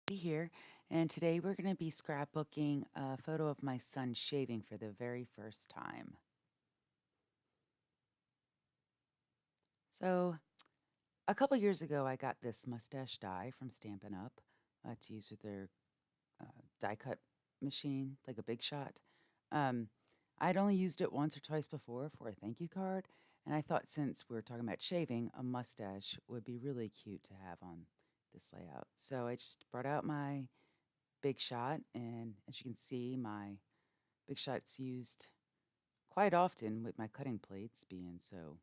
Be here, and today we're going to be scrapbooking a photo of my son shaving for the very first time. So, a couple years ago, I got this mustache dye from Stampin' Up to use with their die cut machine, like a Big Shot. Um, I'd only used it once or twice before for a thank you card, and I thought since we were talking about shaving, a mustache would be really cute to have on this layout. So I just brought out my Big Shot, and as you can see, my Big Shot's used quite often with my cutting plates being so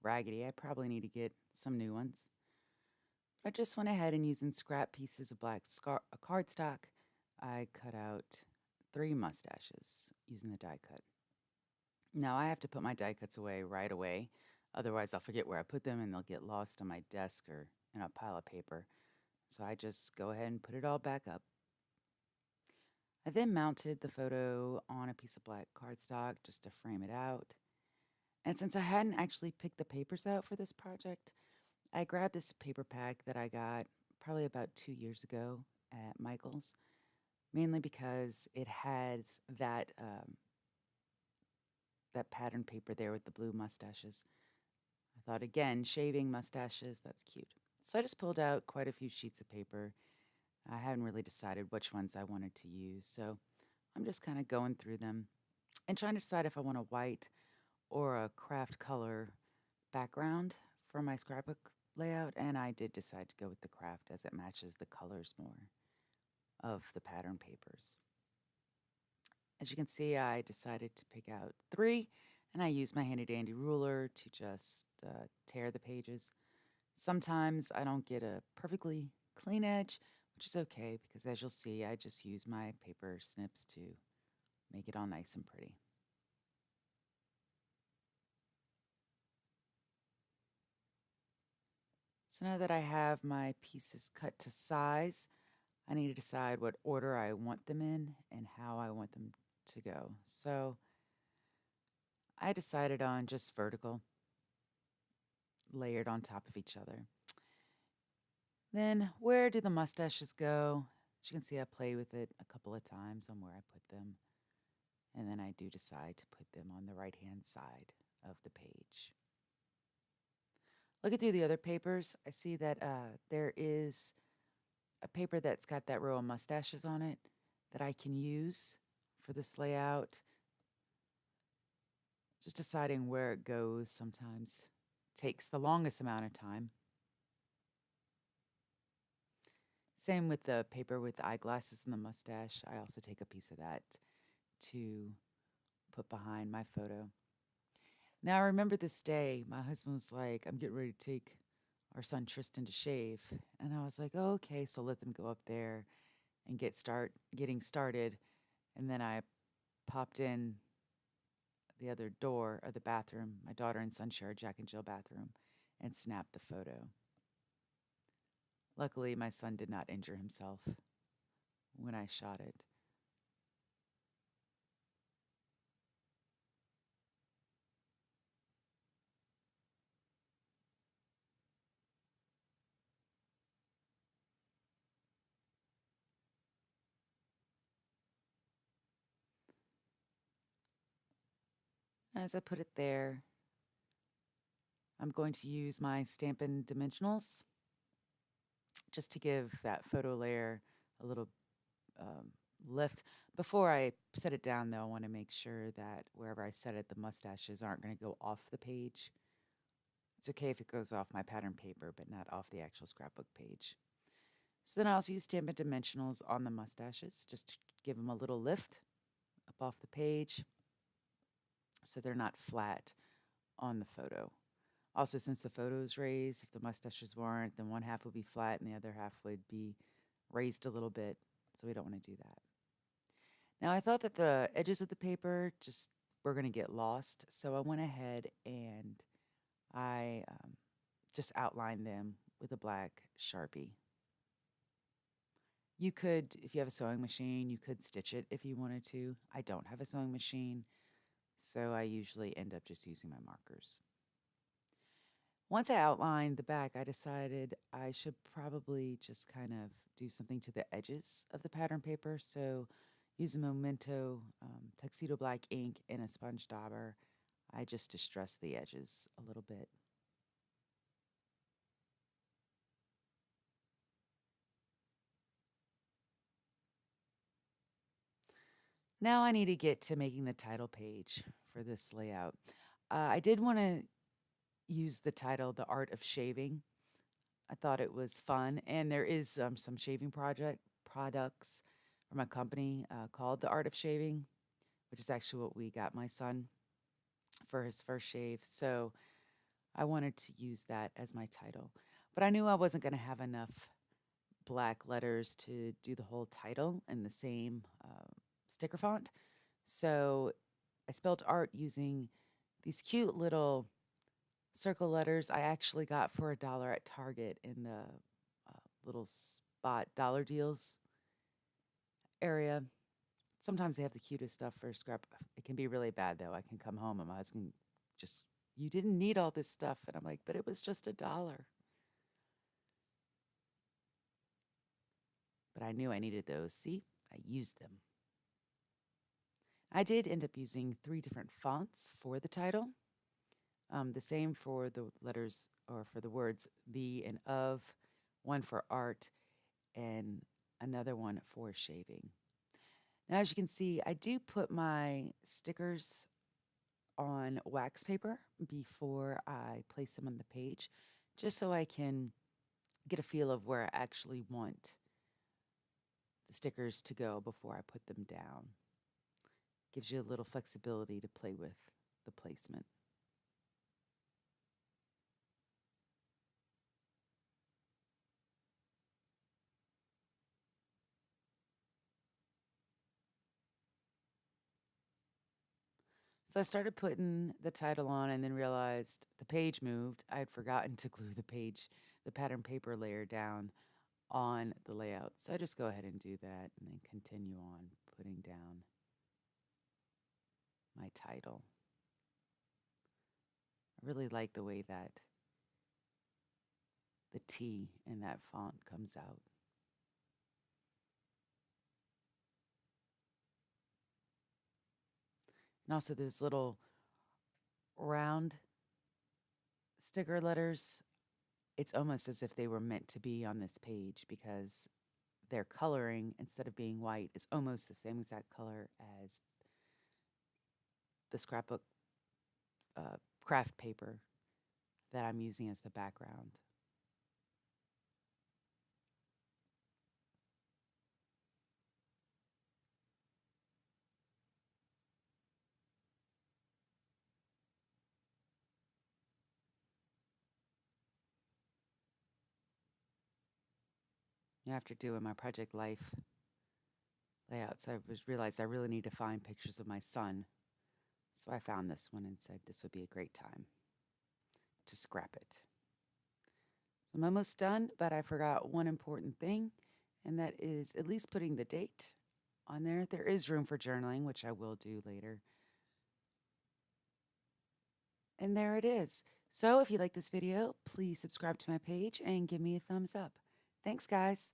raggedy. I probably need to get some new ones. I just went ahead and using scrap pieces of black cardstock, I cut out 3 mustaches using the die cut. Now I have to put my die cuts away right away, otherwise I'll forget where I put them and they'll get lost on my desk or in a pile of paper. So I just go ahead and put it all back up. I then mounted the photo on a piece of black cardstock just to frame it out. And since I hadn't actually picked the papers out for this project, I grabbed this paper pack that I got probably about 2 years ago at Michael's, mainly because it has that pattern paper there with the blue mustaches. I thought, again, shaving mustaches, that's cute. So I just pulled out quite a few sheets of paper. I hadn't really decided which ones I wanted to use, so I'm just kind of going through them and trying to decide if I want a white or a craft color background for my scrapbook layout, and I did decide to go with the craft as it matches the colors more of the pattern papers. As you can see, I decided to pick out 3, and I used my handy dandy ruler to just tear the pages. Sometimes I don't get a perfectly clean edge, which is okay because as you'll see, I just use my paper snips to make it all nice and pretty. So now that I have my pieces cut to size, I need to decide what order I want them in and how I want them to go. So I decided on just vertical, layered on top of each other. Then where do the mustaches go? As you can see, I play with it a couple of times on where I put them. And then I do decide to put them on the right-hand side of the page. Looking through the other papers, I see that there is a paper that's got that row of mustaches on it that I can use for this layout. Just deciding where it goes sometimes takes the longest amount of time. Same with the paper with the eyeglasses and the mustache. I also take a piece of that to put behind my photo. Now, I remember this day, my husband was like, I'm getting ready to take our son Tristan to shave. And I was like, oh, okay, so let them go up there and getting started. And then I popped in the other door of the bathroom. My daughter and son share a Jack and Jill bathroom and snapped the photo. Luckily, my son did not injure himself when I shot it. As I put it there, I'm going to use my Stampin' Dimensionals just to give that photo layer a little um, lift. Before I set it down, though, I want to make sure that wherever I set it, the mustaches aren't going to go off the page. It's okay if it goes off my pattern paper, but not off the actual scrapbook page. So then I also use Stampin' Dimensionals on the mustaches just to give them a little lift up off the page so they're not flat on the photo. Also, since the photo is raised, if the mustaches weren't, then one half would be flat and the other half would be raised a little bit, so we don't want to do that. Now, I thought that the edges of the paper just were going to get lost, so I went ahead and I just outlined them with a black Sharpie. You could, if you have a sewing machine, you could stitch it if you wanted to. I don't have a sewing machine, so I usually end up just using my markers. Once I outlined the back, I decided I should probably just kind of do something to the edges of the pattern paper. So, use a Memento tuxedo black ink and a sponge dauber. I just distress the edges a little bit. Now I need to get to making the title page for this layout. I did want to use the title, The Art of Shaving. I thought it was fun, and there is some shaving project products from a company called The Art of Shaving, which is actually what we got my son for his first shave. So I wanted to use that as my title, but I knew I wasn't going to have enough black letters to do the whole title in the same sticker font. So I spelled art using these cute little circle letters I actually got for $1 at Target in the little spot dollar deals area. Sometimes they have the cutest stuff for scrap. It can be really bad though. I can come home and my husband just, you didn't need all this stuff. And I'm like, but it was just $1. But I knew I needed those. See, I used them. I did end up using 3 different fonts for the title. The same for the letters or for the words the and of, one for art, and another one for shaving. Now, as you can see, I do put my stickers on wax paper before I place them on the page, just so I can get a feel of where I actually want the stickers to go before I put them down. Gives you a little flexibility to play with the placement. So I started putting the title on and then realized the page moved. I had forgotten to glue the pattern paper layer down on the layout. So I just go ahead and do that and then continue on putting down my title. I really like the way that the T in that font comes out. And also those little round sticker letters, it's almost as if they were meant to be on this page because their coloring, instead of being white, is almost the same exact color as the scrapbook craft paper that I'm using as the background. After doing my Project Life layouts, I realized I really need to find pictures of my son. So I found this one and said this would be a great time to scrap it. So I'm almost done, but I forgot one important thing, and that is at least putting the date on there. There is room for journaling, which I will do later. And there it is. So if you like this video, please subscribe to my page and give me a thumbs up. Thanks, guys.